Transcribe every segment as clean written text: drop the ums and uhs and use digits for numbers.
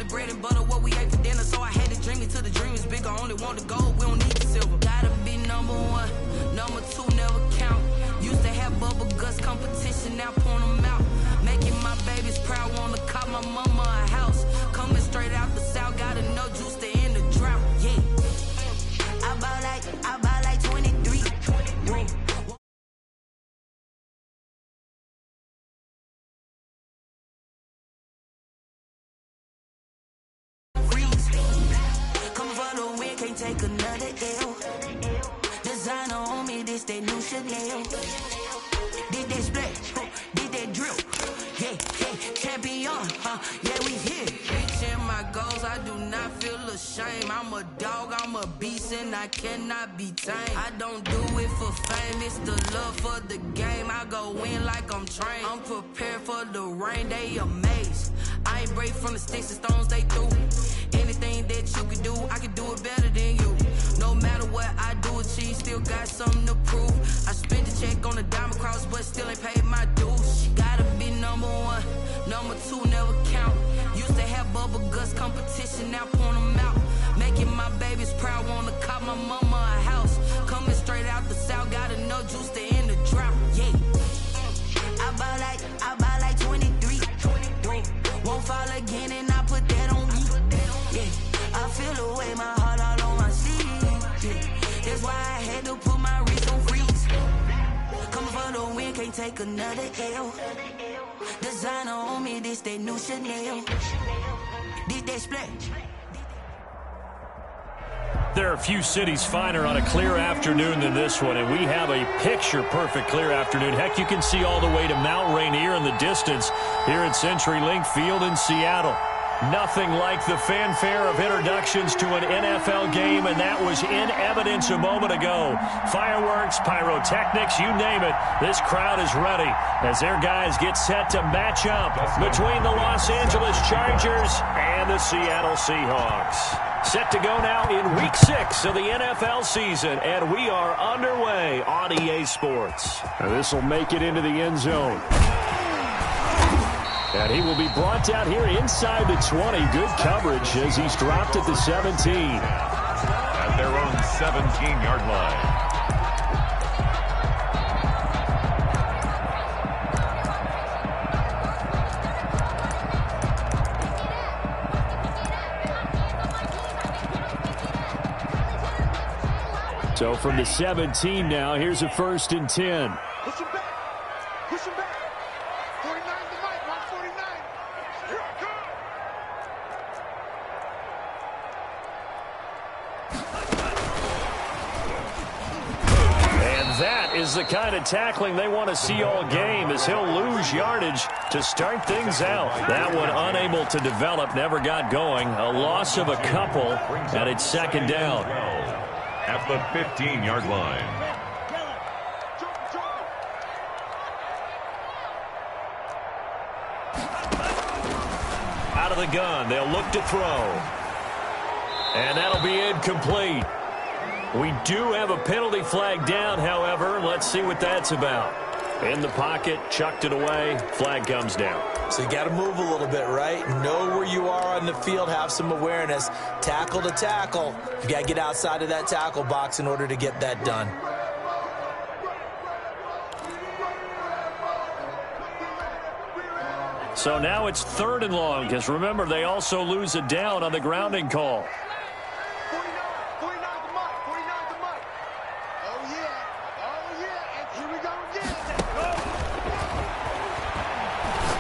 bread and butter, what we ate for dinner. So I had to dream it till the dream is bigger. Only want the gold, we don't need the silver. Gotta be number one, number two never count. Used to have bubble guts competition, now point them out. Making my babies proud, wanna cop my mama a house. Coming straight out the south, got enough juice to end the drought. Yeah, I bought like 23. Whoa. Can't take another L. Designer on me, this that new Chanel. Did that split, did that drill. Yeah, champion, yeah, we here. Reaching my goals, I do not feel ashamed. I'm a dog, I'm a beast, and I cannot be tamed. I don't do it for fame, it's the love for the game. I go in like I'm trained. I'm prepared for the rain, they amazed. I ain't break from the sticks and stones they threw. Anything that you can do, I can do it better than you. No matter what I do achieve, still got something to prove. I spent the check on the diamond cross, but still ain't paid my dues. Gotta be number one, number two never count. Used to have bubble guts competition, now point them out. Making my babies proud, wanna cop my mama a house. Coming straight out the south, got enough juice to end the drought. Yeah, I bought like 23. Won't fall again, and I put that on me. Yeah, I feel away, my heart all on my sleeve. Yeah, that's why I had to put my wrist on freeze. Coming for the win, can't take another L. Designer on me, this that new Chanel. Did that split. There are a few cities finer on a clear afternoon than this one, and we have a picture-perfect clear afternoon. Heck, you can see all the way to Mount Rainier in the distance here at CenturyLink Field in Seattle. Nothing like the fanfare of introductions to an NFL game, and that was in evidence a moment ago. Fireworks, pyrotechnics, you name it. This crowd is ready as their guys get set to match up between the Los Angeles Chargers and the Seattle Seahawks. Set to go now in Week 6 of the NFL season, and we are underway on EA Sports. This will make it into the end zone. And he will be brought down here inside the 20. Good coverage as he's dropped at the 17. At their own 17-yard line. So from the 17 now, here's a 1st and 10. Push him back. Push him back. 49 to Mike. 149. Here I come. And that is the kind of tackling they want to see all game, as he'll lose yardage to start things out. That one unable to develop, never got going. A loss of a couple, and it's 2nd down. At the 15-yard line. Out of the gun, they'll look to throw. And that'll be incomplete. We do have a penalty flag down, however. Let's see what that's about. In the pocket, chucked it away, flag comes down. So you got to move a little bit, right? Know where you are on the field, have some awareness. Tackle to tackle. You got to get outside of that tackle box in order to get that done. So now it's 3rd and long, because remember, they also lose a down on the grounding call. 49 to Mike. 49 to Mike. Oh, yeah. And here we go again.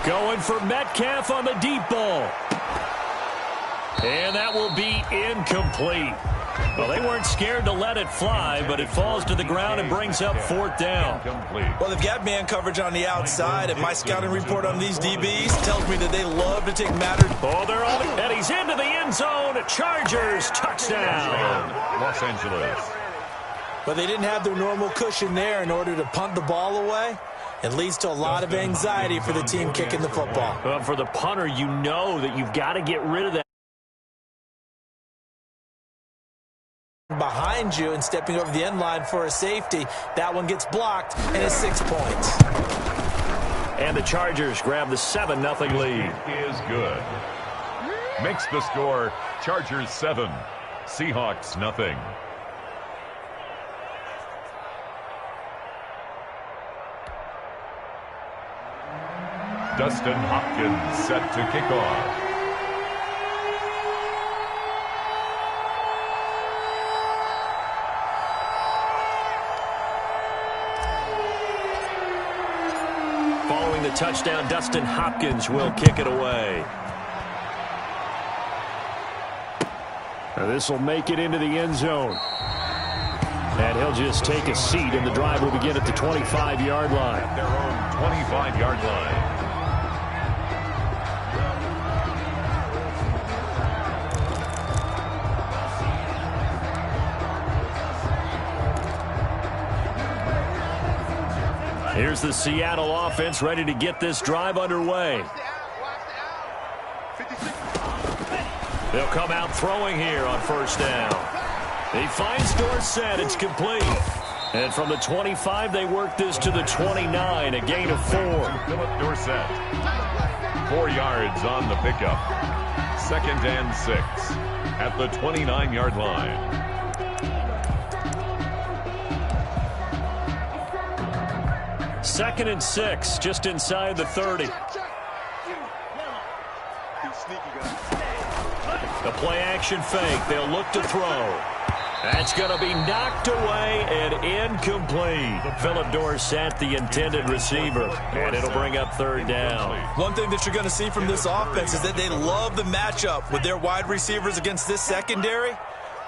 Going for Metcalf on the deep ball. And that will be incomplete. Well, they weren't scared to let it fly, but it falls to the ground and brings up 4th down. Well, they've got man coverage on the outside, and my scouting report on these DBs tells me that they love to take matters. Oh, they're on it, and he's into the end zone. Chargers, touchdown. Los Angeles. But they didn't have their normal cushion there in order to punt the ball away. It leads to a lot of anxiety for the team kicking the football. Well, for the punter, you know that you've got to get rid of that. Behind you and stepping over the end line for a safety. That one gets blocked, and it's 6 points. And the Chargers grab the 7-0 lead. Is good. makes the score Chargers 7, Seahawks nothing. Dustin Hopkins set to kick off. Following the touchdown, Dustin Hopkins will kick it away. This will make it into the end zone. And he'll just take a seat, and the drive will begin at the 25-yard line. At their own 25-yard line. Here's the Seattle offense ready to get this drive underway. They'll come out throwing here on first down. He finds Dorsett. It's complete. And from the 25, they work this to the 29, a gain of 4. Philip Dorsett. 4 yards on the pickup. 2nd and 6 at the 29-yard line. Second and 6, just inside the 30. The play-action fake. They'll look to throw. That's going to be knocked away and incomplete. Philip Dorsett, the intended receiver, and it'll bring up 3rd down. One thing that you're going to see from this offense is that they love the matchup with their wide receivers against this secondary.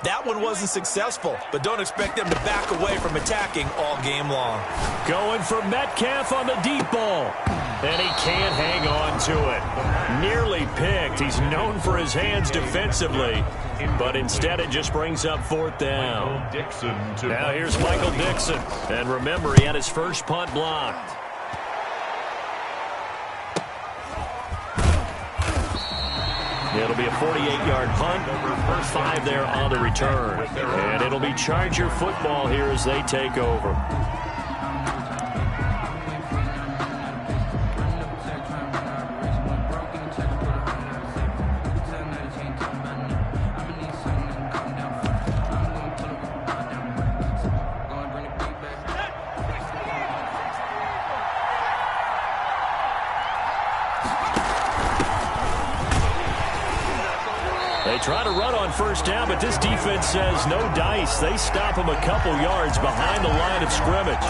That one wasn't successful, but don't expect them to back away from attacking all game long. Going for Metcalf on the deep ball. And he can't hang on to it. Nearly picked. He's known for his hands defensively, but instead it just brings up 4th down. Now here's Michael Dixon. And remember, he had his first punt blocked. It'll be a 48-yard punt. 5 there on the return. And it'll be Charger football here as they take over. Try to run on first down, but this defense says no dice. They stop him a couple yards behind the line of scrimmage.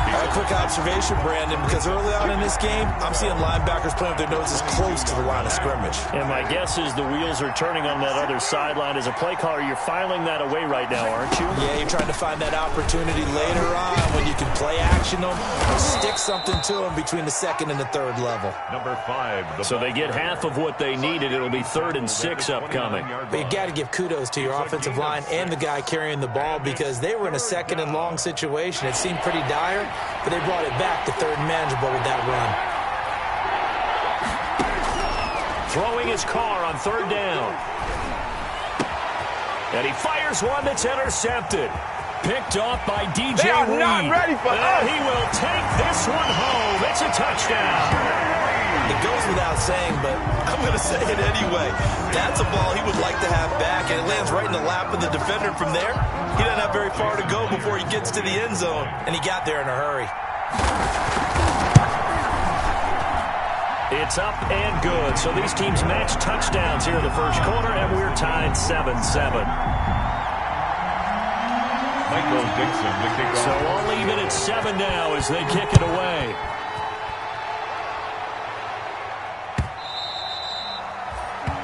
A quick observation, Brandon, because early on in this game, I'm seeing linebackers playing with their noses close to the line of scrimmage. And my guess is the wheels are turning on that other sideline. As a play caller, you're filing that away right now, aren't you? Yeah, you're trying to find that opportunity later on when you can play action them or stick something to them between the 2nd and the 3rd level. Number 5. So they get half of what they needed. It'll be 3rd and 6 upcoming. But you got to give kudos to your offensive line and the guy carrying the ball because they were in a 2nd and long situation. It seemed pretty dire, but they brought it back to 3rd and manageable with that run. Throwing his car on 3rd down. And he fires one that's intercepted. Picked off by DJ They are Reed. not ready for us. He will take this one home. It's a touchdown. It goes without saying, but I'm going to say it anyway. That's a ball he would like to have back, and it lands right in the lap of the defender from there. He doesn't have very far to go before he gets to the end zone, and he got there in a hurry. It's up and good. So these teams match touchdowns here in the first quarter, and we're tied 7-7. Michael Dixon to kick off. So I'll leave it at 7 now as they kick it away.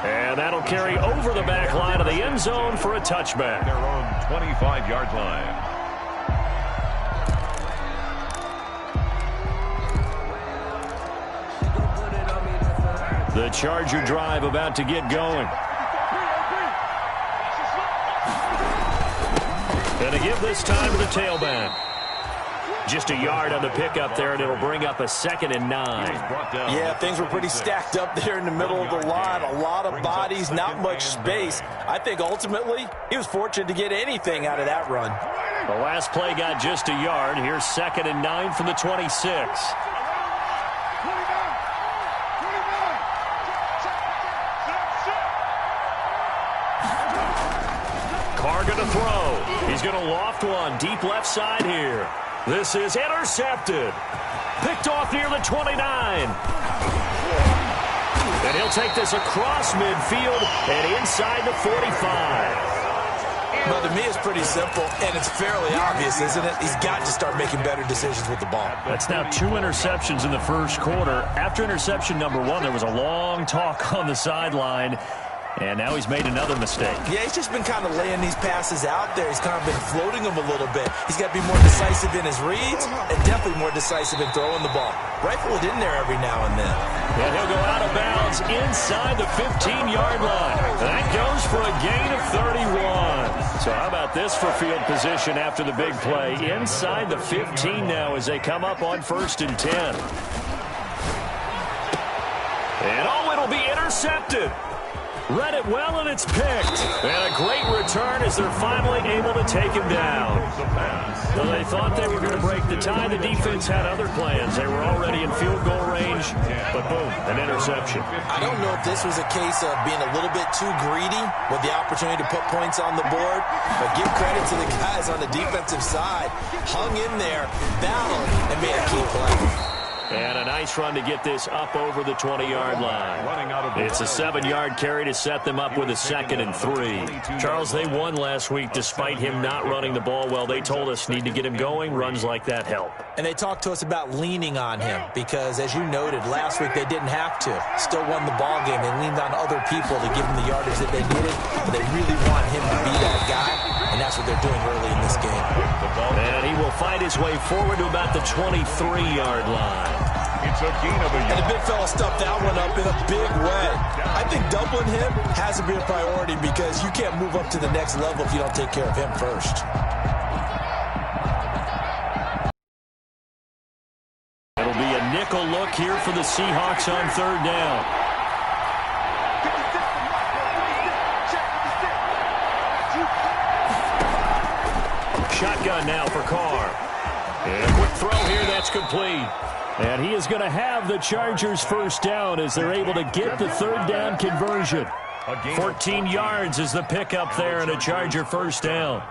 And that'll carry over the back line of the end zone for a touchback. Their own 25-yard line. The Charger drive about to get going. And to give this time to the tailback. Just a yard on the pickup there, and it'll bring up a 2nd and 9. Yeah, things were pretty stacked up there in the middle of the line. A lot of bodies, not much space. I think ultimately he was fortunate to get anything out of that run. The last play got just a yard. Here's 2nd and 9 from the 26. Carr going to throw. He's going to loft one deep left side here. This is intercepted. Picked off near the 29. And he'll take this across midfield and inside the 45. Well, to me, it's pretty simple, and it's fairly obvious, isn't it? He's got to start making better decisions with the ball. That's now 2 interceptions in the first quarter. After interception number 1, there was a long talk on the sideline. And now he's made another mistake. Yeah, he's just been kind of laying these passes out there. He's kind of been floating them a little bit. He's got to be more decisive in his reads and definitely more decisive in throwing the ball. Rifle it in there every now and then. And he'll go out of bounds inside the 15-yard line. That goes for a gain of 31. So how about this for field position after the big play? Inside the 15 now as they come up on 1st and 10. And it'll be intercepted. Read it well, and it's picked. And a great return as they're finally able to take him down. So they thought they were going to break the tie. The defense had other plans. They were already in field goal range, but boom, an interception. I don't know if this was a case of being a little bit too greedy with the opportunity to put points on the board, but give credit to the guys on the defensive side. Hung in there, battled, and made a key play. And a nice run to get this up over the 20-yard line. It's a 7-yard carry to set them up with a 2nd and 3. Charles, they won last week despite him not running the ball well. They told us need to get him going. Runs like that help. And they talked to us about leaning on him because, as you noted, last week they didn't have to. Still won the ball game. They leaned on other people to give him the yardage that they needed, but they really want him to be that guy, and that's what they're doing early in this game. And he will fight his way forward to about the 23-yard line. And the big fella stuffed that one up in a big way. I think doubling him has to be a priority because you can't move up to the next level if you don't take care of him first. It'll be a nickel look here for the Seahawks on 3rd down. Shotgun now for Carr. And a quick throw here, that's complete. And he is going to have the Chargers 1st down as they're able to get the 3rd down conversion. 14 yards is the pickup there and a Charger 1st down.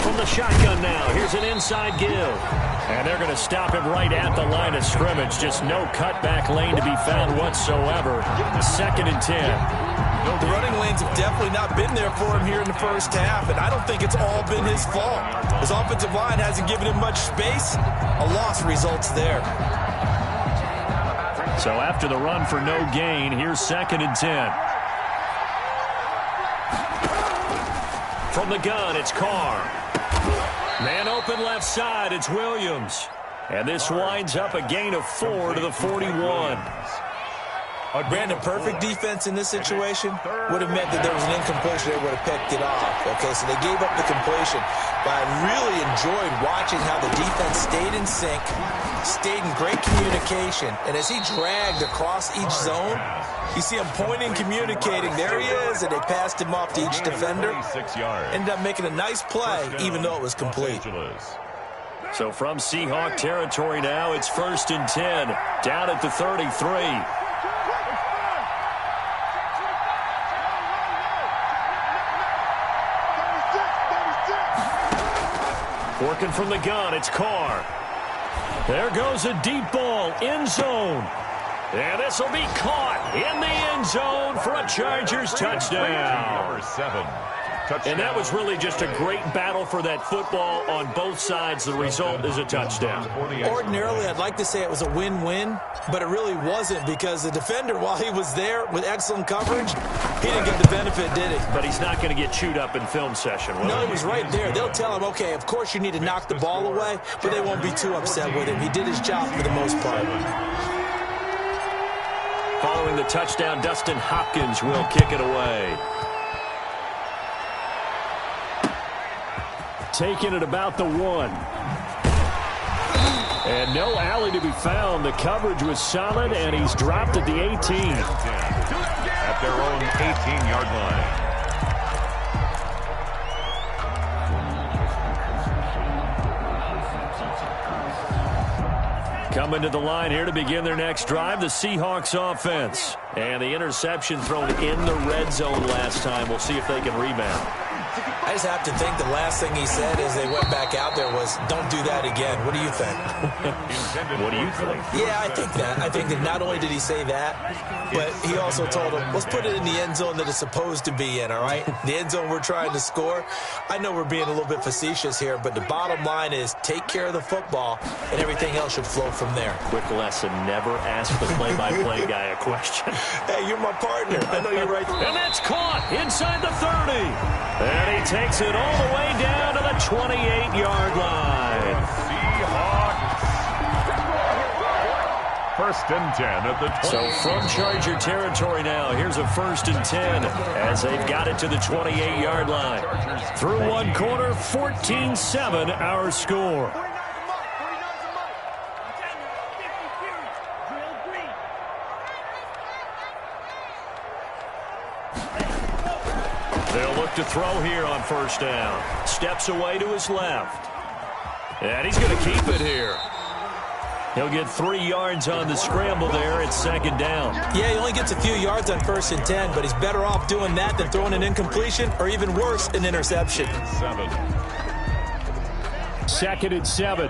From the shotgun now, here's an inside give. And they're going to stop him right at the line of scrimmage. Just no cutback lane to be found whatsoever. 2nd and 10. The running lanes have definitely not been there for him here in the first half, and I don't think it's all been his fault. His offensive line hasn't given him much space. A loss results there. So after the run for no gain, here's 2nd and 10. From the gun, it's Carr. Man open left side, it's Williams. And this winds up a gain of 4 to the 41. Brandon, perfect defense in this situation would have meant that there was an incompletion. They would have picked it off. Okay, so they gave up the completion. But I really enjoyed watching how the defense stayed in sync, stayed in great communication. And as he dragged across each zone, you see him pointing, communicating. There he is, and they passed him off to each defender. Ended up making a nice play, even though it was complete. So from Seahawk territory now, it's 1st and 10, down at the 33. Working from the gun, it's Carr. There goes a deep ball, end zone. And this will be caught in the end zone for a Chargers touchdown. Number 7. And that was really just a great battle for that football on both sides. The result is a touchdown. Ordinarily, I'd like to say it was a win-win, but it really wasn't because the defender, while he was there with excellent coverage, he didn't get the benefit, did he? But he's not going to get chewed up in film session, will he? No, he was right there. They'll tell him, okay, of course you need to knock the ball away, but they won't be too upset with him. He did his job for the most part. Following the touchdown, Dustin Hopkins will kick it away. Taking it about the 1. And no alley to be found. The coverage was solid, and he's dropped at the 18. At their own 18-yard line. Coming to the line here to begin their next drive, the Seahawks offense. And the interception thrown in the red zone last time. We'll see if they can rebound. I just have to think the last thing he said as they went back out there was, don't do that again. What do you think? What do you think? Yeah, I think that. I think that not only did he say that, but he also told him, let's put it in the end zone that it's supposed to be in, all right? The end zone we're trying to score. I know we're being a little bit facetious here, but the bottom line is take care of the football, and everything else should flow from there. Quick lesson, never ask the play-by-play guy a question. Hey, you're my partner. I know you're right there. And that's caught inside the 30. And he takes it all the way down to the 28-yard line. Seahawks. First and 10 at the 20. So from Charger territory now, here's a 1st and 10 as they've got it to the 28-yard line. Through one quarter, 14-7 our score. They'll look to throw here on 1st down. Steps away to his left. And he's going to keep it here. He'll get 3 yards on the scramble there at 2nd down. Yeah, he only gets a few yards on 1st and 10, but he's better off doing that than throwing an incompletion or even worse, an interception. 2nd and 7.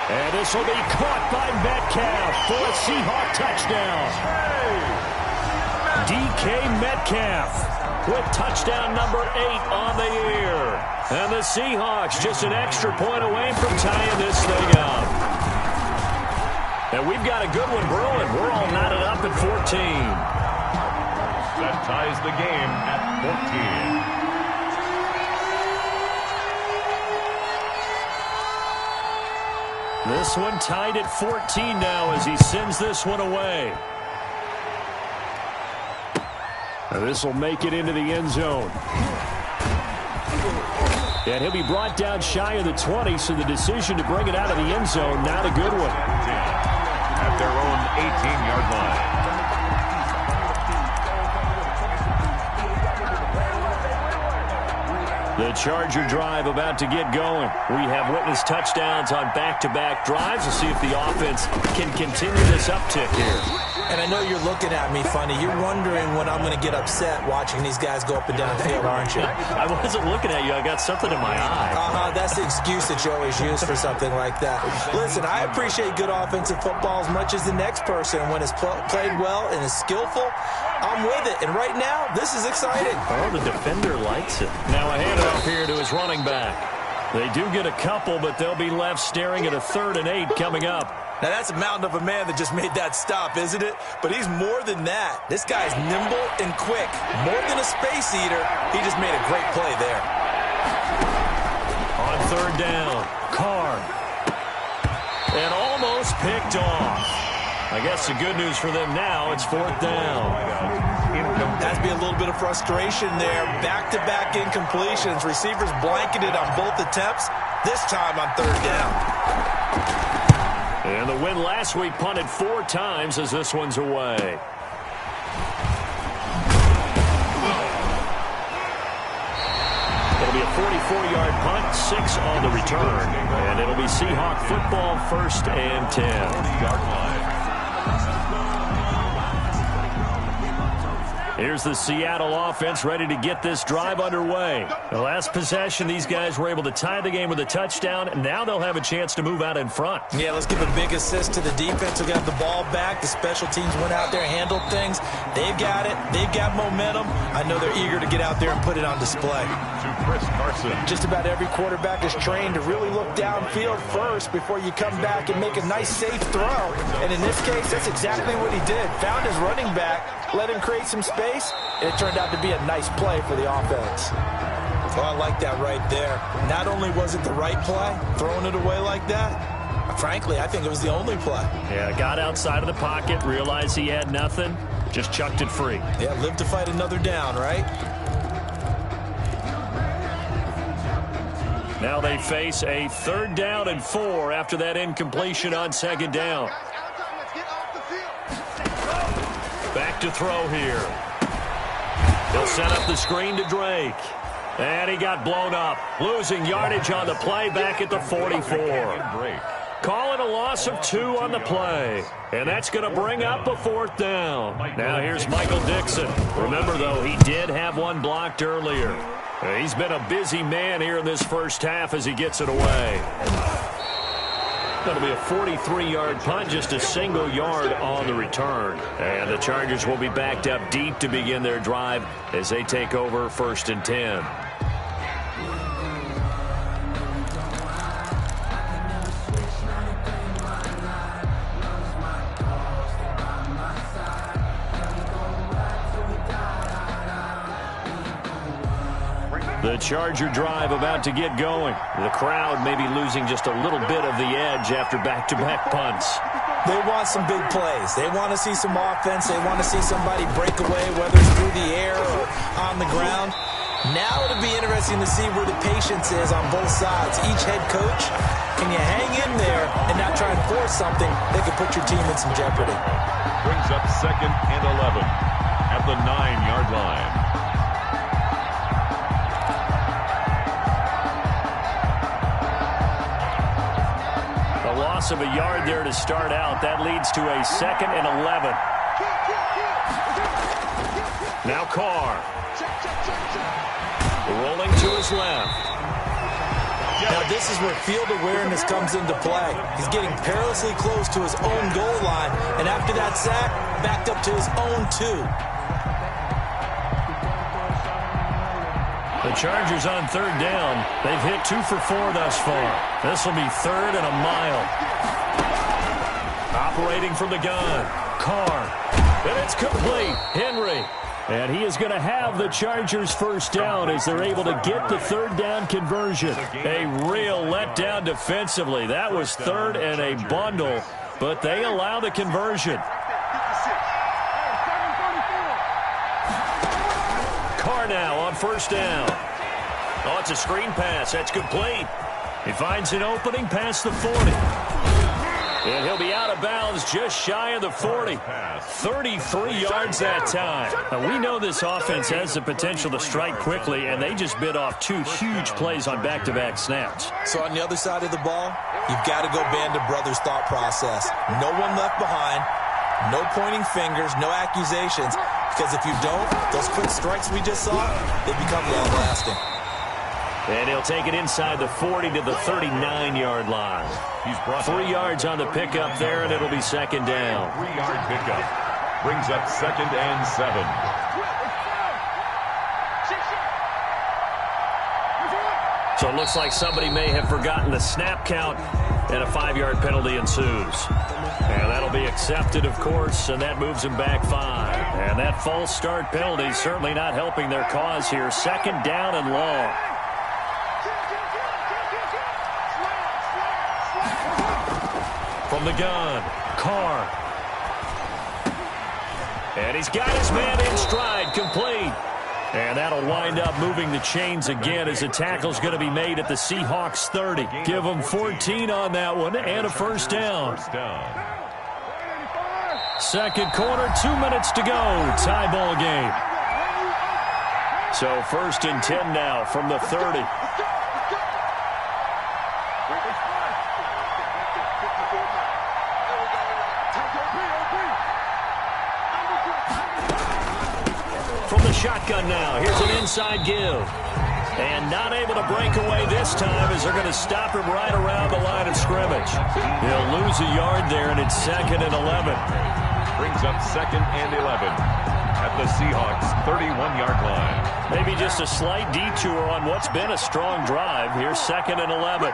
And this will be caught by Metcalf for a Seahawk touchdown. DK Metcalf with touchdown number 8 on the year. And the Seahawks just an extra point away from tying this thing up. And we've got a good one brewing. We're all knotted up at 14. That ties the game at 14. This one tied at 14 now as he sends this one away. This will make it into the end zone. And he'll be brought down shy of the 20, so the decision to bring it out of the end zone, not a good one. At their own 18-yard line. The Charger drive about to get going. We have witnessed touchdowns on back-to-back drives. We'll see if the offense can continue this uptick here. And I know you're looking at me funny. You're wondering when I'm going to get upset watching these guys go up and down the field, aren't you? I wasn't looking at you. I got something in my eye. That's the excuse that you always use for something like that. Listen, I appreciate good offensive football as much as the next person. When it's played well and is skillful, I'm with it. And right now, this is exciting. Oh, the defender likes it. Now a handoff here to his running back. They do get a couple, but they'll be left staring at a 3rd and 8 coming up. Now, that's a mountain of a man that just made that stop, isn't it? But he's more than that. This guy's nimble and quick. More than a space eater, he just made a great play there. On 3rd down, Carr. And almost picked off. I guess the good news for them now, it's 4th down. That's be a little bit of frustration there. Back-to-back incompletions. Receivers blanketed on both attempts. This time on 3rd down. And the win last week punted 4 times as this one's away. It'll be a 44-yard punt, 6 on the return. And it'll be Seahawk football 1st and 10. 40-yard line. Here's the Seattle offense ready to get this drive underway. The last possession, these guys were able to tie the game with a touchdown, and now they'll have a chance to move out in front. Yeah, let's give a big assist to the defense who got the ball back. The special teams went out there, handled things. They've got it. They've got momentum. I know they're eager to get out there and put it on display. To Chris Carson. Just about every quarterback is trained to really look downfield first before you come back and make a nice, safe throw. And in this case, that's exactly what he did. Found his running back, let him create some space, and it turned out to be a nice play for the offense. Well, I like that right there. Not only was it the right play, throwing it away like that, frankly, I think it was the only play. Yeah, got outside of the pocket, realized he had nothing, just chucked it free. Yeah, live to fight another down, right? Now they face a 3rd down and 4 after that incompletion on 2nd down. Back to throw here. They'll set up the screen to Drake. And he got blown up, losing yardage on the play back at the 44. Calling a loss of 2 on the play. And that's going to bring up a 4th down. Now here's Michael Dixon. Remember, though, he did have one blocked earlier. He's been a busy man here in this first half as he gets it away. That'll be a 43-yard punt, just a single yard on the return. And the Chargers will be backed up deep to begin their drive as they take over 1st and 10. The Charger drive about to get going. The crowd may be losing just a little bit of the edge after back-to-back punts. They want some big plays. They want to see some offense. They want to see somebody break away, whether it's through the air or on the ground. Now it'll be interesting to see where the patience is on both sides. Each head coach, can you hang in there and not try and force something that could put your team in some jeopardy? Brings up 2nd and 11 at the 9-yard line. Loss of a yard there to start out. That leads to a 2nd and 11. Now Carr. Rolling to his left. Now this is where field awareness comes into play. He's getting perilously close to his own goal line, and after that sack, backed up to his own 2. The Chargers on 3rd down. They've hit 2 for 4 thus far. This will be 3rd and a mile. Operating from the gun. Carr. And it's complete. Henry. And he is going to have the Chargers' 1st down as they're able to get the 3rd down conversion. A real letdown defensively. That was 3rd and a bundle, but they allow the conversion. Carr now on 1st down. Oh, it's a screen pass. That's complete. He finds an opening past the 40. And he'll be out of bounds just shy of the 40. 33 yards that time. Now, we know this offense has the potential to strike quickly, and they just bit off 2 huge plays on back-to-back snaps. So on the other side of the ball, you've got to go Band of Brothers thought process. No one left behind. No pointing fingers, no accusations, because if you don't, those quick strikes we just saw, they become long-lasting. And he'll take it inside the 40 to the 39-yard line. He's brought 3 yards on the pickup there, and it'll be 2nd down. 3-yard pickup. Brings up 2nd and 7. So it looks like somebody may have forgotten the snap count, and a 5-yard penalty ensues. And that'll be accepted, of course, and that moves him back 5. And that false start penalty certainly not helping their cause here. 2nd down and long. From the gun, Carr. And he's got his man in stride, complete. And that'll wind up moving the chains again as the tackle's going to be made at the Seahawks 30. Give them 14 on that one and a 1st down. 2nd quarter, 2 minutes to go. Tie ball game. So 1st and 10 now from the 30. From the shotgun now, here's an inside give. And not able to break away this time as they're going to stop him right around the line of scrimmage. He'll lose a yard there, and it's 2nd and 11. Brings up 2nd and 11 at the Seahawks 31-yard line. Maybe just a slight detour on what's been a strong drive. Here's 2nd and 11.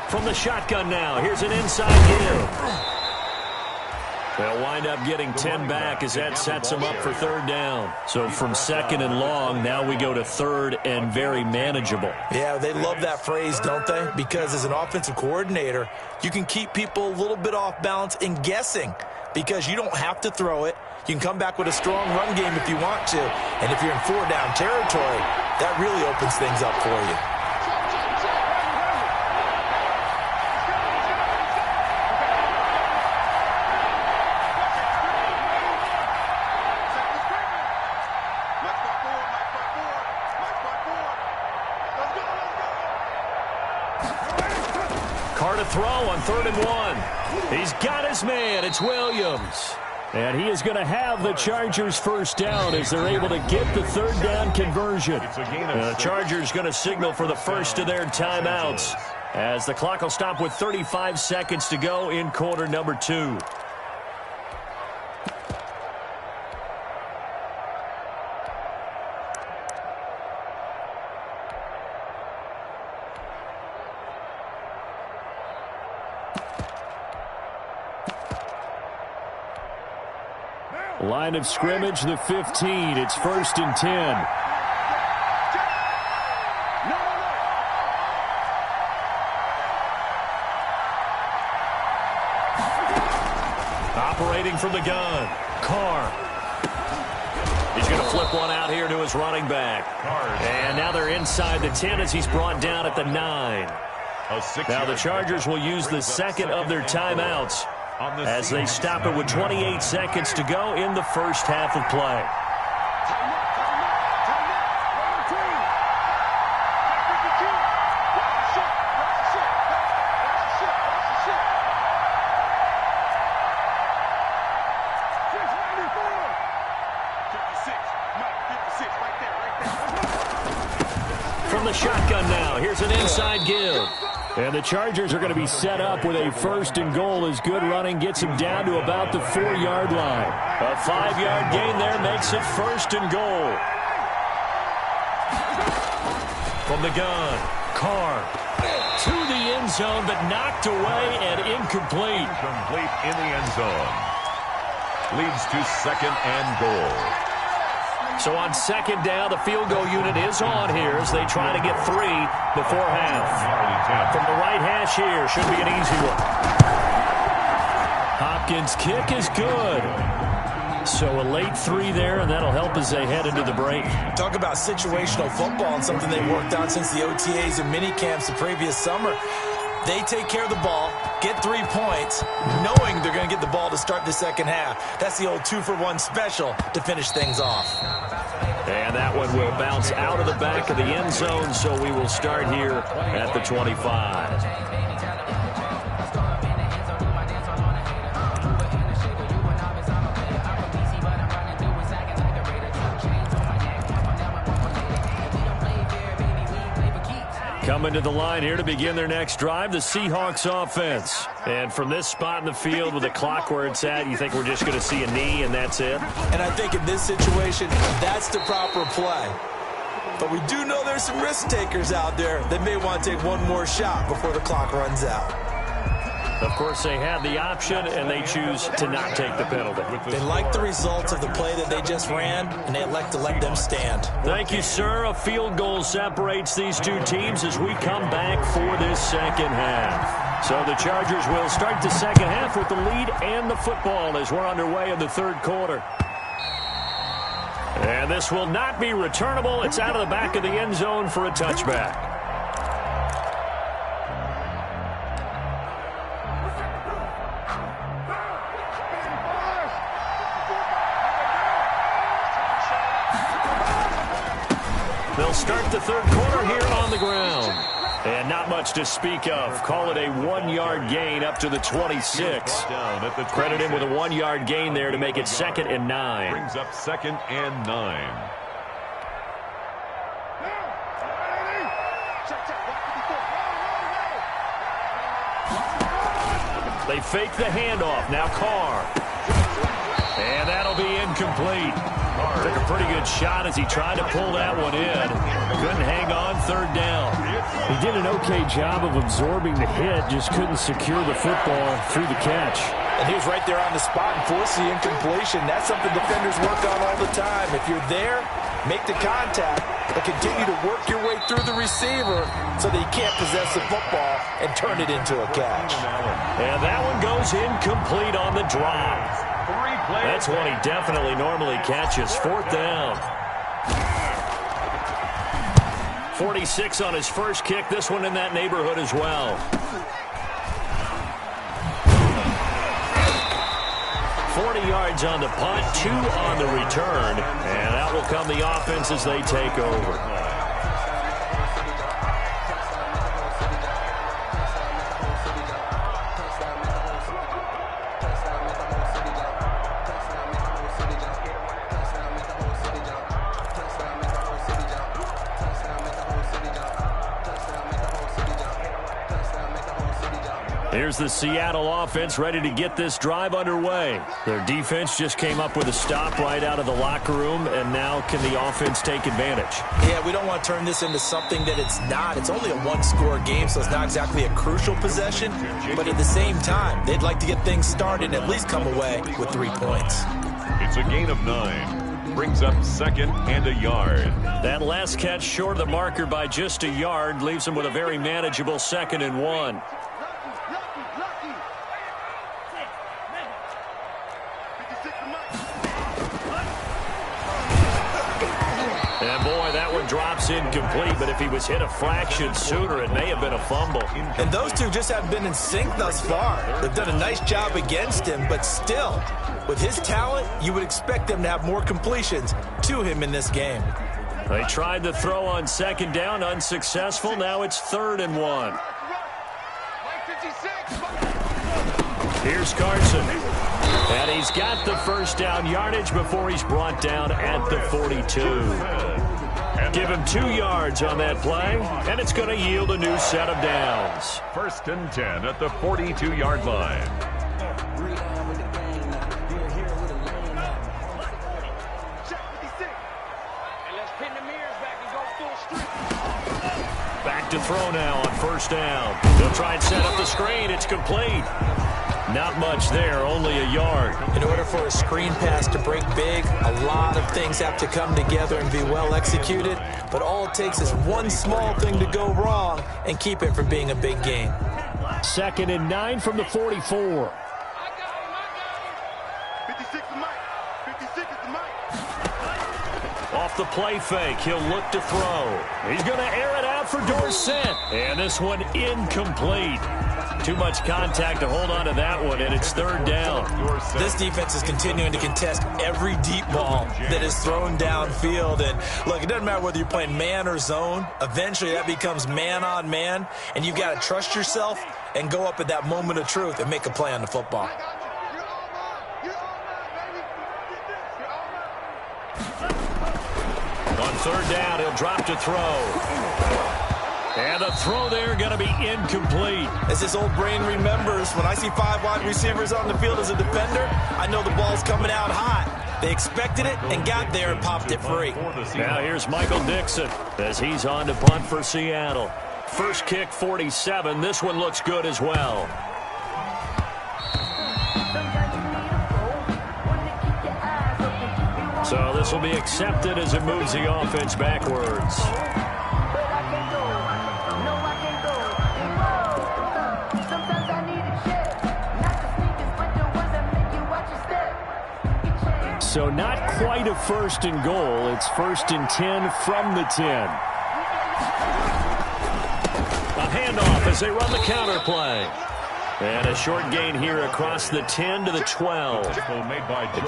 From the shotgun now, here's an inside give. They'll wind up getting 10 back as that sets them up for 3rd down. So from 2nd and long, now we go to 3rd and very manageable. Yeah, they love that phrase, don't they? Because as an offensive coordinator, you can keep people a little bit off balance and guessing because you don't have to throw it. You can come back with a strong run game if you want to. And if you're in 4-down territory, That really opens things up for you. Carr to throw on 3rd and 1. He's got his man. It's Williams. And he is going to have the Chargers first down as they're able to get the 3rd down conversion. The Chargers going to signal for the first of their timeouts as the clock will stop with 35 seconds to go in quarter number 2. Line of scrimmage, the 15. It's 1st and 10. Operating from the gun, Carr. He's going to flip one out here to his running back. And now they're inside the 10 as he's brought down at the 9. Now the Chargers will use the second of their timeouts as they stop it with 28 seconds to go in the first half of play. From the shotgun now, here's an inside give. And the Chargers are going to be set up with a 1st and goal as good running gets them down to about the 4-yard line. A 5-yard gain there makes it 1st and goal. From the gun, Carr to the end zone, but knocked away and incomplete. Complete in the end zone. Leads to 2nd and goal. So on 2nd down, the field goal unit is on here as they try to get 3 before half. From the right hash here, should be an easy one. Hopkins' kick is good. So a late 3 there, and that'll help as they head into the break. Talk about situational football and something they've worked on since the OTAs and mini camps the previous summer. They take care of the ball, get 3 points, knowing they're going to get the ball to start the second half. That's the old 2-for-1 special to finish things off. And that one will bounce out of the back of the end zone, so we will start here at the 25. Coming to the line here to begin their next drive, the Seahawks offense. And from this spot in the field with the clock where it's at, you think we're just going to see a knee and that's it? And I think in this situation, that's the proper play. But we do know there's some risk takers out there that may want to take one more shot before the clock runs out. Of course, they have the option, and they choose to not take the penalty. They like the results of the play that they just ran, and they elect to let them stand. Thank you, sir. A field goal separates these two teams as we come back for this second half. So the Chargers will start the second half with the lead and the football as we're underway in the 3rd quarter. And this will not be returnable. It's out of the back of the end zone for a touchback. They'll start the 3rd quarter here on the ground. And not much to speak of. Call it a 1-yard gain up to the 26. Credit him with a 1-yard gain there to make it 2nd and 9. Brings up 2nd and 9. They fake the handoff. Now Carr. And that'll be incomplete. Took a pretty good shot as he tried to pull that one in. Couldn't hang on 3rd down. He did an okay job of absorbing the hit, just couldn't secure the football through the catch. And he was right there on the spot and forced the incompletion. That's something defenders work on all the time. If you're there, make the contact, but continue to work your way through the receiver so that he can't possess the football and turn it into a catch. And that one goes incomplete on the drop. That's one he definitely normally catches. 4th down. 46 on his first kick. This one in that neighborhood as well. 40 yards on the punt, 2 on the return. And that will come the offense as they take over. Here's the Seattle offense ready to get this drive underway. Their defense just came up with a stop right out of the locker room, and now can the offense take advantage? Yeah, we don't want to turn this into something that it's not. It's only a one-score game, so it's not exactly a crucial possession. But at the same time, they'd like to get things started and at least come away with 3 points. It's a gain of 9. Brings up 2nd and a yard. That last catch short of the marker by just a yard leaves them with a very manageable 2nd and 1. And boy, that one drops incomplete, but if he was hit a fraction sooner, it may have been a fumble. And those two just haven't been in sync thus far. They've done a nice job against him, but still, with his talent, you would expect them to have more completions to him in this game. They tried to throw on 2nd down, unsuccessful. Now it's 3rd and 1. Here's Carson. And he's got the first down yardage before he's brought down at the 42. Give him 2 yards on that play, and it's going to yield a new set of downs. 1st and 10 at the 42-yard line. Back to throw now on 1st down. They'll try and set up the screen. It's complete. Not much there, only a yard. In order for a screen pass to break big, a lot of things have to come together and be well executed. But all it takes is one small thing to go wrong and keep it from being a big gain. 2nd and 9 from the 44. 56 is Mike. 56 is the Mike. Off the play fake, he'll look to throw. He's going to air it out for Dorsett. And this one incomplete. Too much contact to hold on to that one, and it's 3rd down. This defense is continuing to contest every deep ball that is thrown downfield. And look, it doesn't matter whether you're playing man or zone. Eventually, that becomes man on man, and you've got to trust yourself and go up at that moment of truth and make a play on the football. On 3rd down, he'll drop to throw. And the throw there going to be incomplete. As this old brain remembers, when I see 5 wide receivers on the field as a defender, I know the ball's coming out hot. They expected it and got there and popped it free. Now here's Michael Dixon as he's on to punt for Seattle. First kick, 47. This one looks good as well. So this will be accepted as it moves the offense backwards. So not quite a 1st and goal. It's 1st and 10 from the 10. A handoff as they run the counter play. And a short gain here across the 10 to the 12.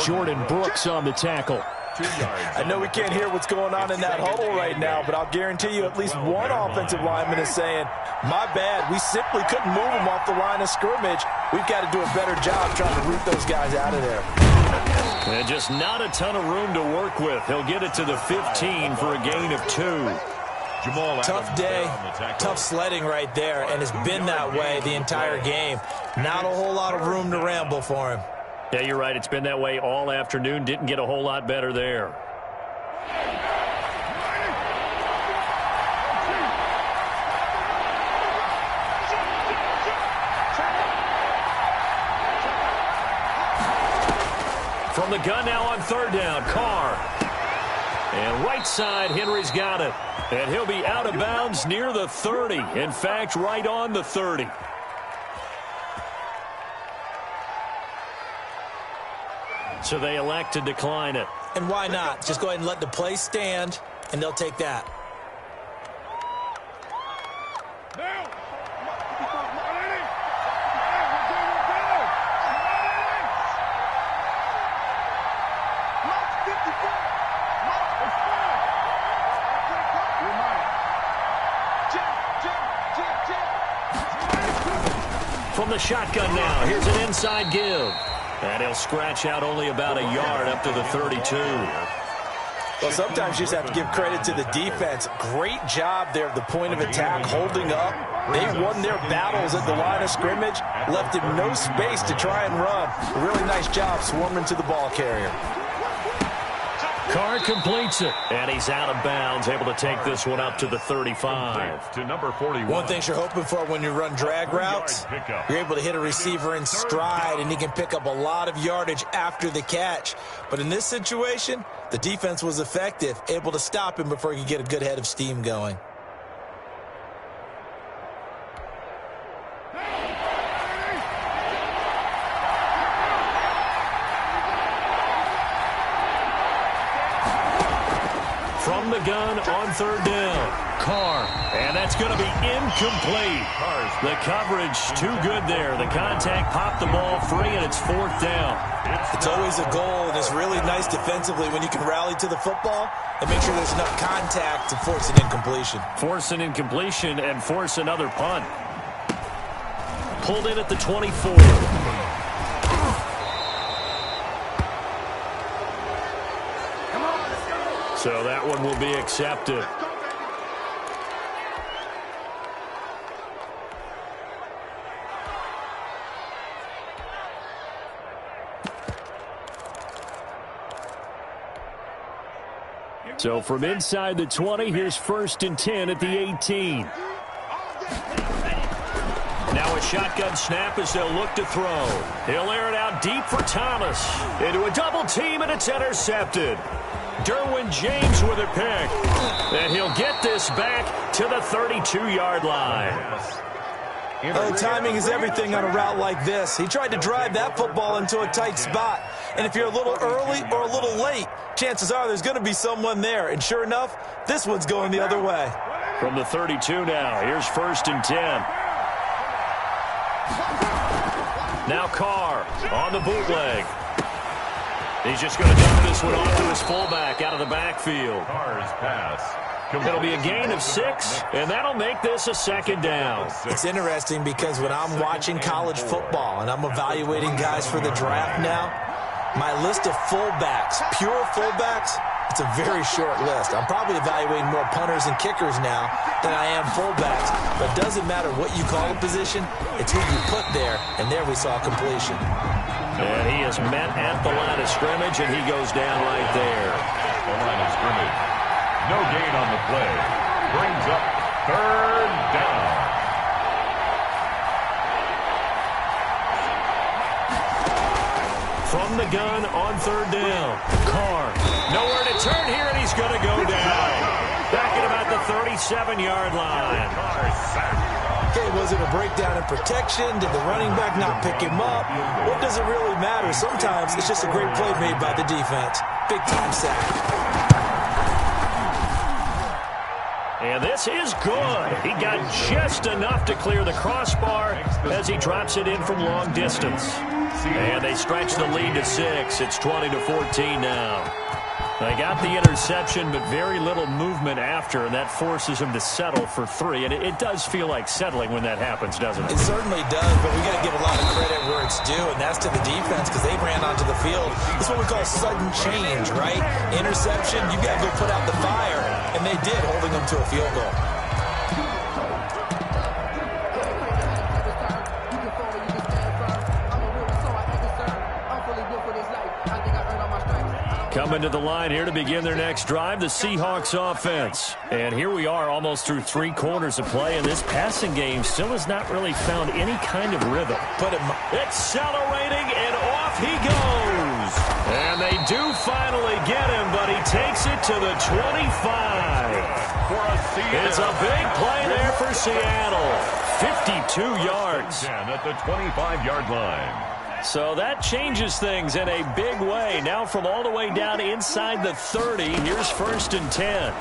Jordan Brooks on the tackle. I know we can't hear what's going on in that huddle right now, but I'll guarantee you at least one offensive lineman is saying, my bad, we simply couldn't move them off the line of scrimmage. We've got to do a better job trying to root those guys out of there. And just not a ton of room to work with. He'll get it to the 15 for a gain of 2. Tough day, tough sledding right there, and it's been that way the entire game. Not a whole lot of room to ramble for him. Yeah, you're right. It's been that way all afternoon. Didn't get a whole lot better there. From the gun now on 3rd down, Carr. And right side, Henry's got it. And he'll be out of bounds near the 30. In fact, right on the 30. So they elect to decline it. And why not? Just go ahead and let the play stand, and they'll take that. From the shotgun now, here's an inside give. And he'll scratch out only about a yard up to the 32. Well, sometimes you just have to give credit to the defense. Great job there at the point of attack, holding up. They won their battles at the line of scrimmage, left him no space to try and run. A really nice job swarming to the ball carrier. Carr completes it, and he's out of bounds, able to take this one up to the 35. To number 41. One thing you're hoping for when you run drag routes, you're able to hit a receiver in stride, and he can pick up a lot of yardage after the catch. But in this situation, the defense was effective, able to stop him before he could get a good head of steam going. From the gun on third down. Carr. And that's going to be incomplete. The coverage too good there. The contact popped the ball free, and it's fourth down. It's always a goal, and it's really nice defensively when you can rally to the football and make sure there's enough contact to force an incompletion. Force an incompletion and force another punt. Pulled in at the 24. So that one will be accepted. So from inside the 20, here's 1st and 10 at the 18. Now a shotgun snap as they'll look to throw. He'll air it out deep for Thomas. Into a double team, and it's intercepted. Derwin James with a pick. And he'll get this back to the 32-yard line. Oh, timing is everything on a route like this. He tried to drive that football into a tight spot. And if you're a little early or a little late, chances are there's going to be someone there. And sure enough, this one's going the other way. From the 32 now, here's 1st and 10. Now Carr on the bootleg. He's just going to dump this one off to his fullback out of the backfield. Carr's pass. It'll be a gain of 6, and that'll make this a 2nd down. It's interesting because when I'm watching college football and I'm evaluating guys for the draft now, my list of fullbacks, pure fullbacks, it's a very short list. I'm probably evaluating more punters and kickers now than I am fullbacks. But it doesn't matter what you call a position, it's who you put there, and there we saw completion. And he is met at the line of scrimmage, and he goes down right there. The line of scrimmage. No gain on the play. Brings up 3rd down. From the gun on 3rd down. Carr. Nowhere to turn here, and he's going to go down. Back at about the 37-yard line. Okay, was it a breakdown in protection? Did the running back not pick him up? What does it really matter? Sometimes it's just a great play made by the defense. Big-time sack. And this is good. He got just enough to clear the crossbar as he drops it in from long distance. And they stretch the lead to 6. It's 20-14 now. They got the interception, but very little movement after, and that forces him to settle for 3. And it does feel like settling when that happens, doesn't it? It certainly does, but we got to give a lot of credit where it's due, and that's to the defense because they ran onto the field. This is what we call sudden change, right? Interception, you got to go put out the fire, and they did, holding them to a field goal. Coming to the line here to begin their next drive, the Seahawks offense. And here we are almost through 3 quarters of play, and this passing game still has not really found any kind of rhythm. Accelerating, and off he goes. And they do finally get him, but he takes it to the 25. It's a big play there for Seattle. 52 yards. At the 25-yard line. So that changes things in a big way. Now from all the way down inside the 30, here's 1st and 10.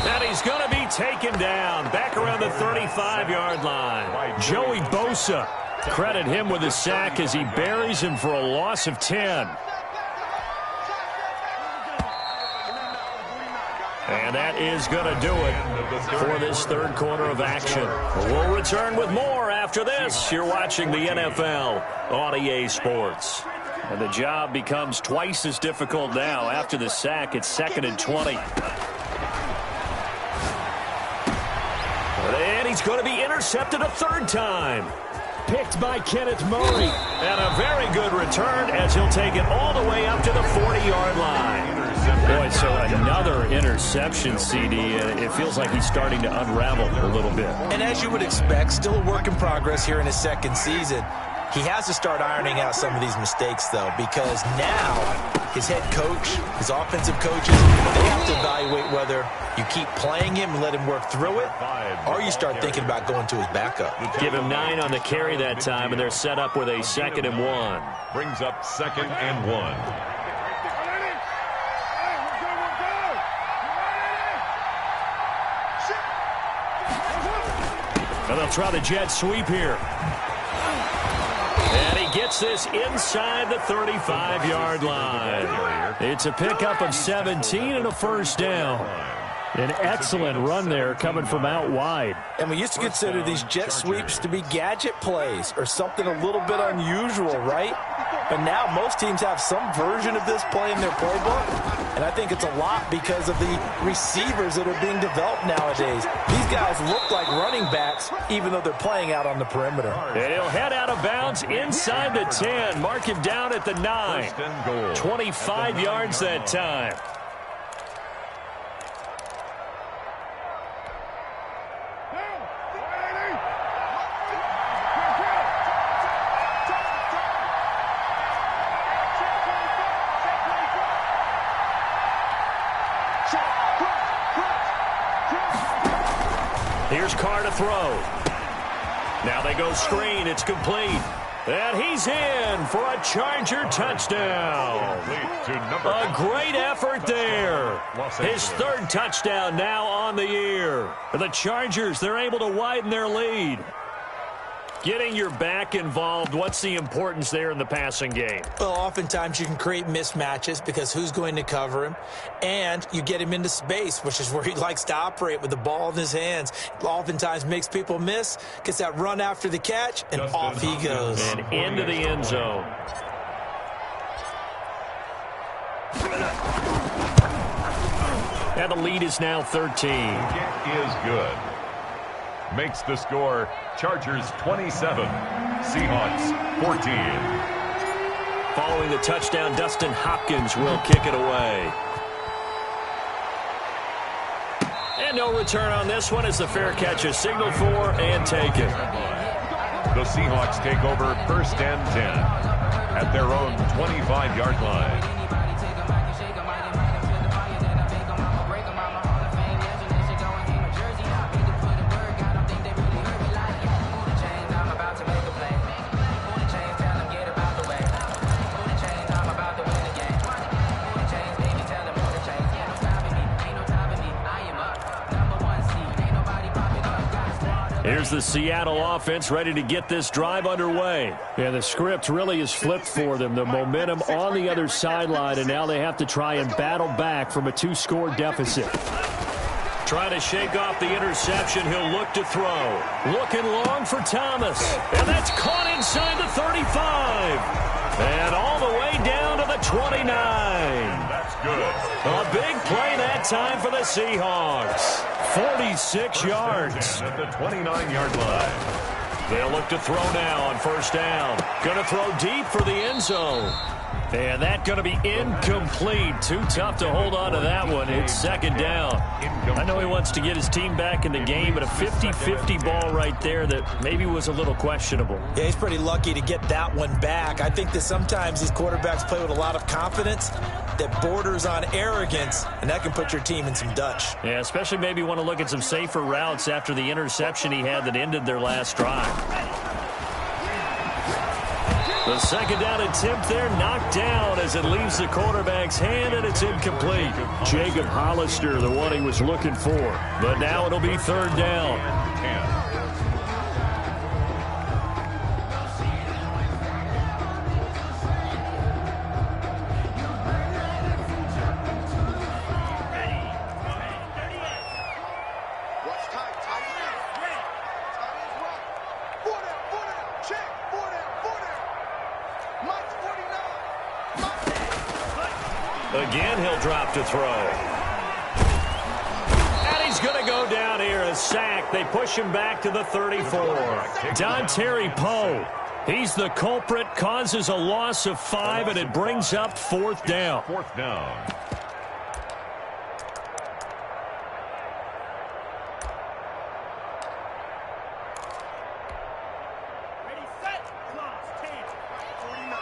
And he's going to be taken down back around the 35-yard line. Joey Bosa, credit him with a sack as he buries him for a loss of 10. And that is going to do it for this third quarter of action. We'll return with more after this. You're watching the NFL on EA Sports. And the job becomes twice as difficult now. After the sack, it's 2nd and 20. And he's going to be intercepted a third time. Picked by Kenneth Murray. And a very good return as he'll take it all the way up to the 40-yard line. Boy, so another interception, CD. It feels like he's starting to unravel a little bit. And as you would expect, still a work in progress here in his second season. He has to start ironing out some of these mistakes, though, because now his head coach, his offensive coaches, they have to evaluate whether you keep playing him and let him work through it, or you start thinking about going to his backup. Give him 9 on the carry that time, and they're set up with a 2nd and 1. Brings up 2nd and 1. And they'll try the jet sweep here. And he gets this inside the 35-yard line. It's a pickup of 17 and a first down. An excellent run there coming from out wide. And we used to consider these jet sweeps to be gadget plays or something a little bit unusual, right? But now most teams have some version of this play in their playbook. And I think it's a lot because of the receivers that are being developed nowadays. These guys look like running backs even though they're playing out on the perimeter. And he'll head out of bounds inside the 10. Mark him down at the 9. 25 yards that time. Here's Carr to throw. Now they go screen. It's complete. And he's in for a Charger touchdown. A great effort there. His third touchdown now on the year. The Chargers, they're able to widen their lead. Getting your back involved, what's the importance there in the passing game? Well, oftentimes you can create mismatches because who's going to cover him? And you get him into space, which is where he likes to operate with the ball in his hands. Oftentimes makes people miss, gets that run after the catch, and off he goes. And into the end zone. And the lead is now 13. It is good. Makes the score Chargers 27, Seahawks 14. Following the touchdown, Dustin Hopkins will kick it away. And no return on this one as the fair catch is signaled for and taken. The Seahawks take over 1st and 10 at their own 25-yard line. Here's the Seattle offense ready to get this drive underway. And the script really is flipped for them. The momentum on the other sideline, and now they have to try and battle back from a 2-score deficit. Trying to shake off the interception. He'll look to throw. Looking long for Thomas. And that's caught inside the 35. And all the way down to the 29. That's good. A big play that time for the Seahawks. 46 yards. At the 29-yard line. They'll look to throw now on 1st down. Going to throw deep for the end zone. And that's going to be incomplete. Too tough to hold on to that one. It's 2nd down. I know he wants to get his team back in the game, but a 50-50 ball right there that maybe was a little questionable. Yeah, he's pretty lucky to get that one back. I think that sometimes these quarterbacks play with a lot of confidence that borders on arrogance, and that can put your team in some Dutch. Yeah, especially maybe want to look at some safer routes after the interception he had that ended their last drive. The 2nd down attempt there knocked down as it leaves the quarterback's hand, and it's incomplete. Jacob Hollister, the one he was looking for. But now it'll be 3rd down. Again, he'll drop to throw. And he's going to go down here. A sack. They push him back to the 34. Dontari Poe. He's the culprit, causes a loss of 5, and it brings up 4th down. 4th down. Ready, set, close, 10, 49.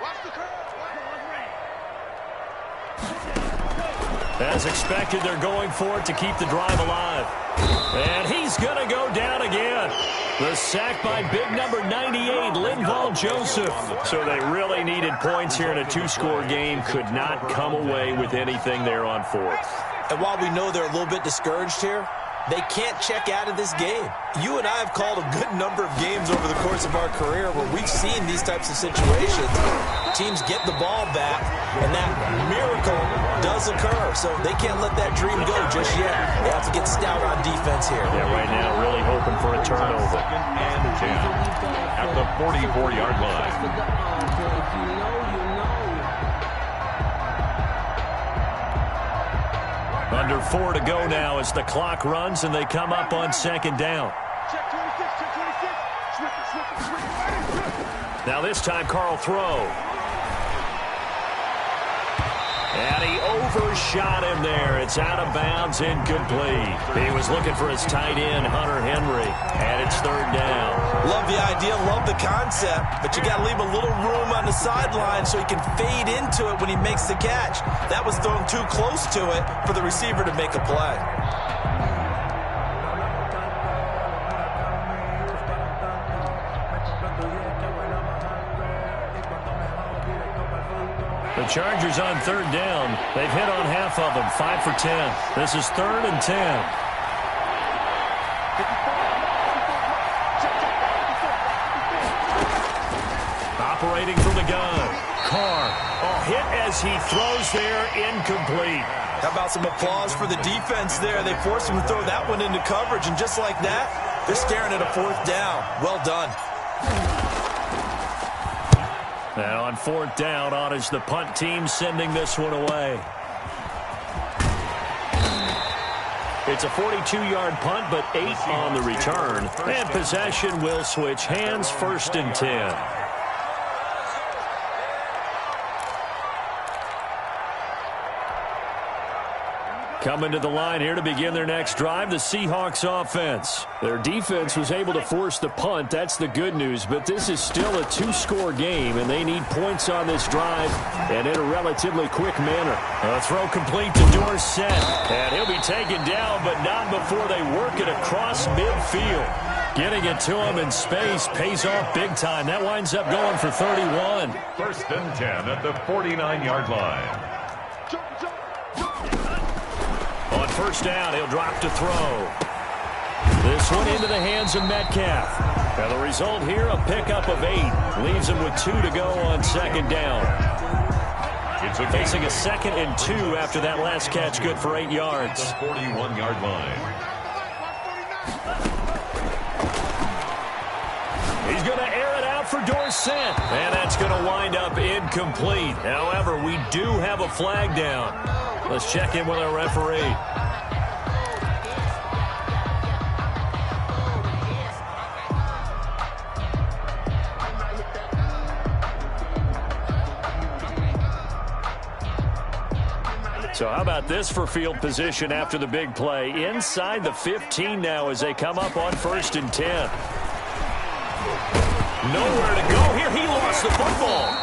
Watch the curve. As expected, they're going for it to keep the drive alive. And he's going to go down again. The sack by big number 98, Linval Joseph. So they really needed points here in a 2-score game. Could not come away with anything there on 4th. And while we know they're a little bit discouraged here, they can't check out of this game. You and I have called a good number of games over the course of our career where we've seen these types of situations. Teams get the ball back, and that miracle does occur. So they can't let that dream go just yet. They have to get stout on defense here. Yeah, right now really hoping for a turnover. 2nd and 10 at the 44-yard line. Under 4 to go now as the clock runs and they come up on 2nd down. Check 26, check 26. Now this time Carl throw. And he overshot him there. It's out of bounds, incomplete. He was looking for his tight end, Hunter Henry, and it's 3rd down. Love the idea, love the concept, but you got to leave a little room on the sideline so he can fade into it when he makes the catch. That was thrown too close to it for the receiver to make a play. The Chargers on 3rd down. They've hit on half of them, 5 for 10. This is 3rd and 10. Operating from the gun. Carr. Hit as he throws there, incomplete. How about some applause for the defense there? They forced him to throw that one into coverage, and just like that, they're staring at a 4th down. Well done. And on 4th down, on is the punt team sending this one away. It's a 42-yard punt, but 8 on the return. And possession will switch hands, 1st and 10. Coming to the line here to begin their next drive, the Seahawks offense. Their defense was able to force the punt. That's the good news, but this is still a 2-score game, and they need points on this drive and in a relatively quick manner. A throw complete to Dorsett, and he'll be taken down, but not before they work it across midfield. Getting it to him in space pays off big time. That winds up going for 31. 1st and 10 at the 49-yard line. On 1st down, he'll drop to throw. This one into the hands of Metcalf. And the result here, a pickup of 8. Leaves him with 2 to go on 2nd down. Facing a 2nd and 2 after that last catch, good for 8 yards. The 41-yard line. He's going to air it out for Dorsett. And that's going to wind up incomplete. However, we do have a flag down. Let's check in with our referee. So how about this for field position after the big play? Inside the 15 now as they come up on 1st and 10. Nowhere to go here. He lost the football.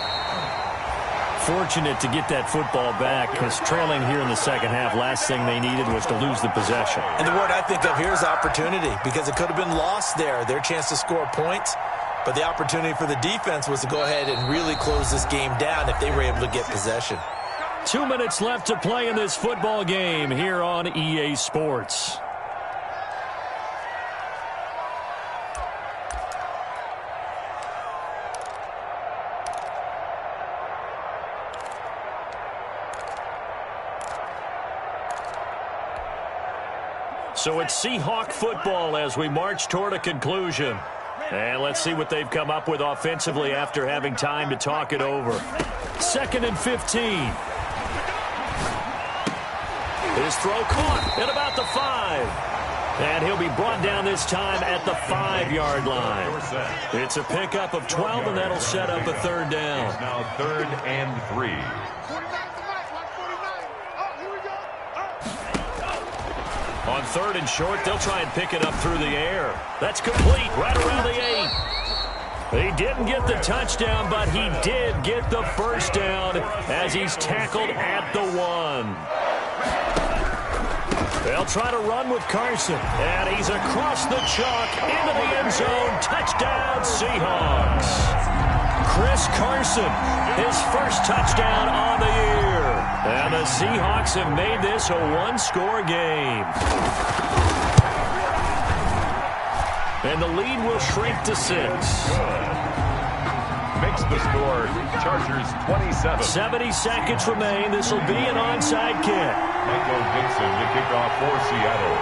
Fortunate to get that football back because trailing here in the 2nd half, last thing they needed was to lose the possession. And the word I think of here is opportunity, because it could have been lost there, their chance to score points. But the opportunity for the defense was to go ahead and really close this game down if they were able to get possession. 2 minutes left to play in this football game here on EA Sports. So it's Seahawk football as we march toward a conclusion. And let's see what they've come up with offensively after having time to talk it over. 2nd and 15. His throw caught at about the 5. And he'll be brought down this time at the 5-yard line. It's a pickup of 12, and that'll set up a third down. It's now 3rd and 3. On 3rd and short, they'll try and pick it up through the air. That's complete right around the 8. He didn't get the touchdown, but he did get the first down as he's tackled at the 1. They'll try to run with Carson, and he's across the chalk into the end zone. Touchdown, Seahawks. Chris Carson, his first touchdown on the year. And the Seahawks have made this a one-score game. And the lead will shrink to 6. Makes the score Chargers 27. 70 seconds remain. This will be an onside kick. Michael Dixon to kick off for Seattle.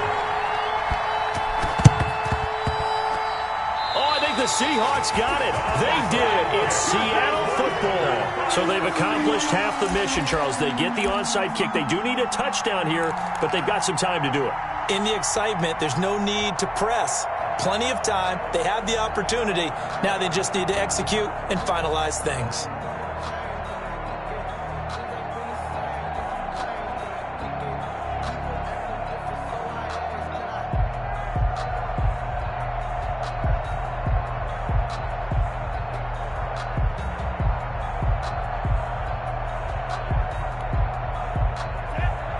Oh, I think the Seahawks got it. They did. It's Seattle football. So they've accomplished half the mission, Charles. They get the onside kick. They do need a touchdown here, but they've got some time to do it. In the excitement, there's no need to press. Plenty of time. They have the opportunity. Now they just need to execute and finalize things.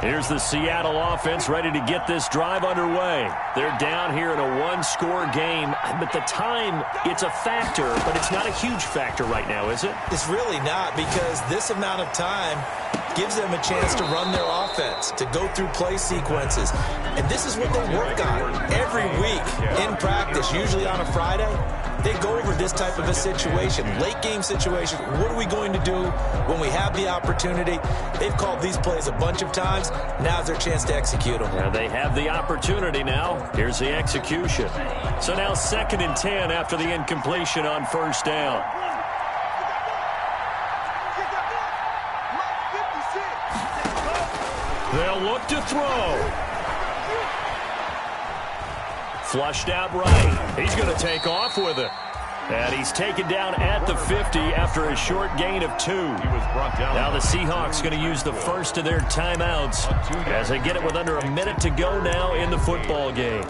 Here's the Seattle offense ready to get this drive underway. They're down here in a one-score game, but the time, it's a factor, but it's not a huge factor right now, is it? It's really not, because this amount of time gives them a chance to run their offense, to go through play sequences. And this is what they work on every week in practice, usually on a Friday. They go over this type of a situation, late game situation. What are we going to do when we have the opportunity? They've called these plays a bunch of times. Now's their chance to execute them. Yeah, they have the opportunity now. Here's the execution. So now 2nd and 10 after the incompletion on first down. They'll look to throw. Flushed out right. He's going to take off with it. And he's taken down at the 50 after a short gain of 2. He was brought down. Now the Seahawks going to use the first of their timeouts as they get it with under a minute to go now in the football game.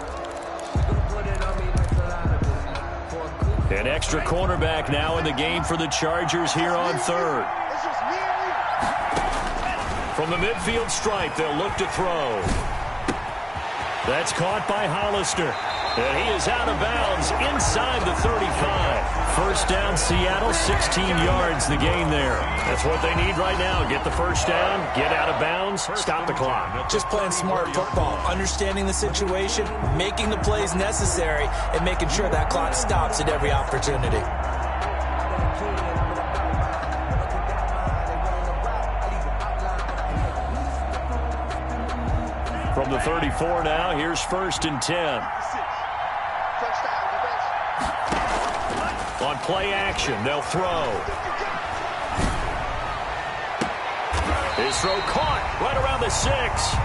An extra cornerback now in the game for the Chargers here on 3rd. From the midfield stripe, they'll look to throw. That's caught by Hollister. And he is out of bounds inside the 35. First down, Seattle, 16 yards the gain there. That's what they need right now. Get the first down, get out of bounds, stop the clock. Just playing smart football, understanding the situation, making the plays necessary, and making sure that clock stops at every opportunity. From the 34 now, here's 1st and 10. On play action, they'll throw. His throw caught right around the 6.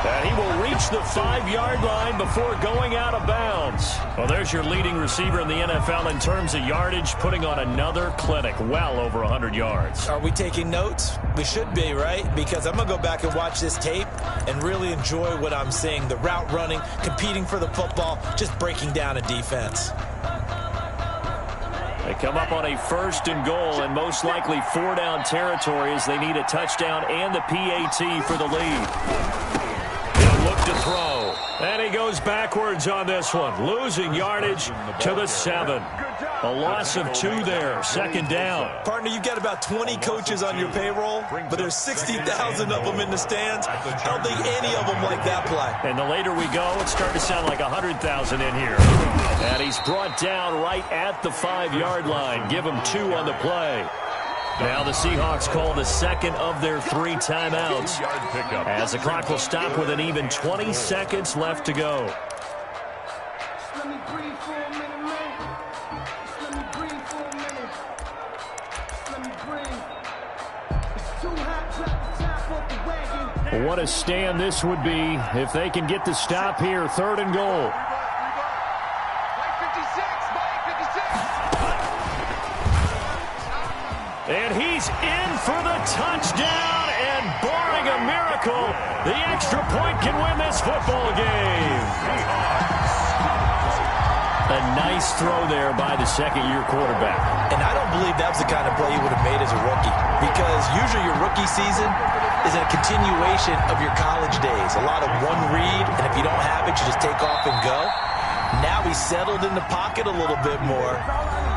And he will reach the 5-yard line before going out of bounds. Well, there's your leading receiver in the NFL in terms of yardage, putting on another clinic, well over 100 yards. Are we taking notes? We should be, right? Because I'm going to go back and watch this tape and really enjoy what I'm seeing. The route running, competing for the football, just breaking down a defense. They come up on a 1st and goal and most likely 4-down territory as they need a touchdown and the PAT for the lead. They'll look to throw. And he goes backwards on this one, losing yardage to the 7. A loss of 2 there, 2nd down. Partner, you've got about 20 coaches on your payroll, but there's 60,000 of them in the stands. I don't think any of them like that play. And the later we go, it's starting to sound like 100,000 in here. And he's brought down right at the 5-yard line. Give him 2 on the play. Now the Seahawks call the 2nd of their 3 timeouts as the clock will stop with an even 20 seconds left to go. What a stand this would be if they can get the stop here. 3rd and goal. And he's in for the touchdown, and barring a miracle, the extra point can win this football game. A nice throw there by the second-year quarterback. And I don't believe that was the kind of play he would have made as a rookie, because usually your rookie season is a continuation of your college days. A lot of one read, and if you don't have it, you just take off and go. Now he's settled in the pocket a little bit more,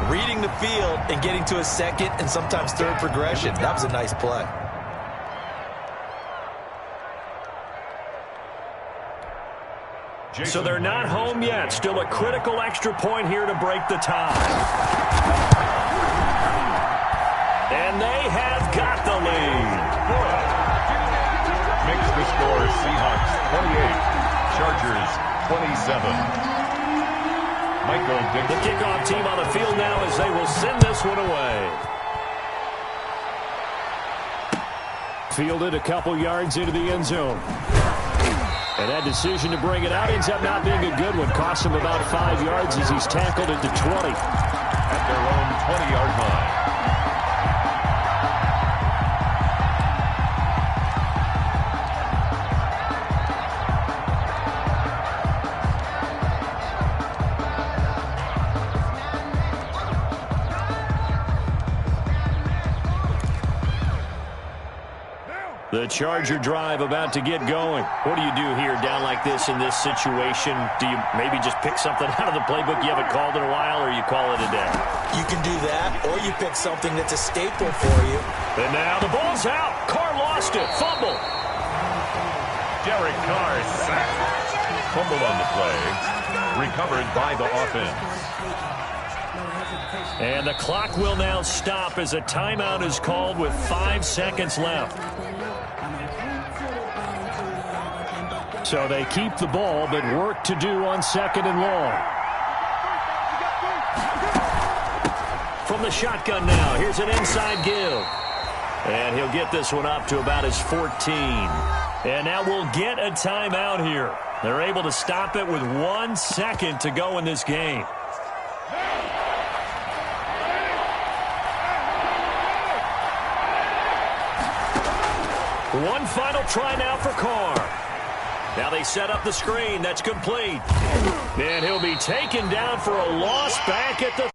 reading the field and getting to a second and sometimes third progression. That was a nice play. So they're not home yet. Still a critical extra point here to break the tie. And they have got the lead. Makes the score Seahawks 28, Chargers 27. Michael Dixon. The kickoff team on the field now as they will send this one away. Fielded a couple yards into the end zone. And that decision to bring it out ends up not being a good one. Cost him about 5 yards as he's tackled at the 20. At their own 20-yard line. The Charger drive about to get going. What do you do here down like this in this situation? Do you maybe just pick something out of the playbook you haven't called in a while, or you call it a day? You can do that, or you pick something that's a staple for you. And now the ball's out. Carr lost it. Fumble. Derek Carr sacked. Fumble on the play. Recovered by the offense. And the clock will now stop as a timeout is called with 5 seconds left. So they keep the ball, but work to do on 2nd and long. From the shotgun now, here's an inside give. And he'll get this one up to about his 14. And now we'll get a timeout here. They're able to stop it with 1 second to go in this game. One final try now for Carr. Now they set up the screen. That's complete. And he'll be taken down for a loss back at the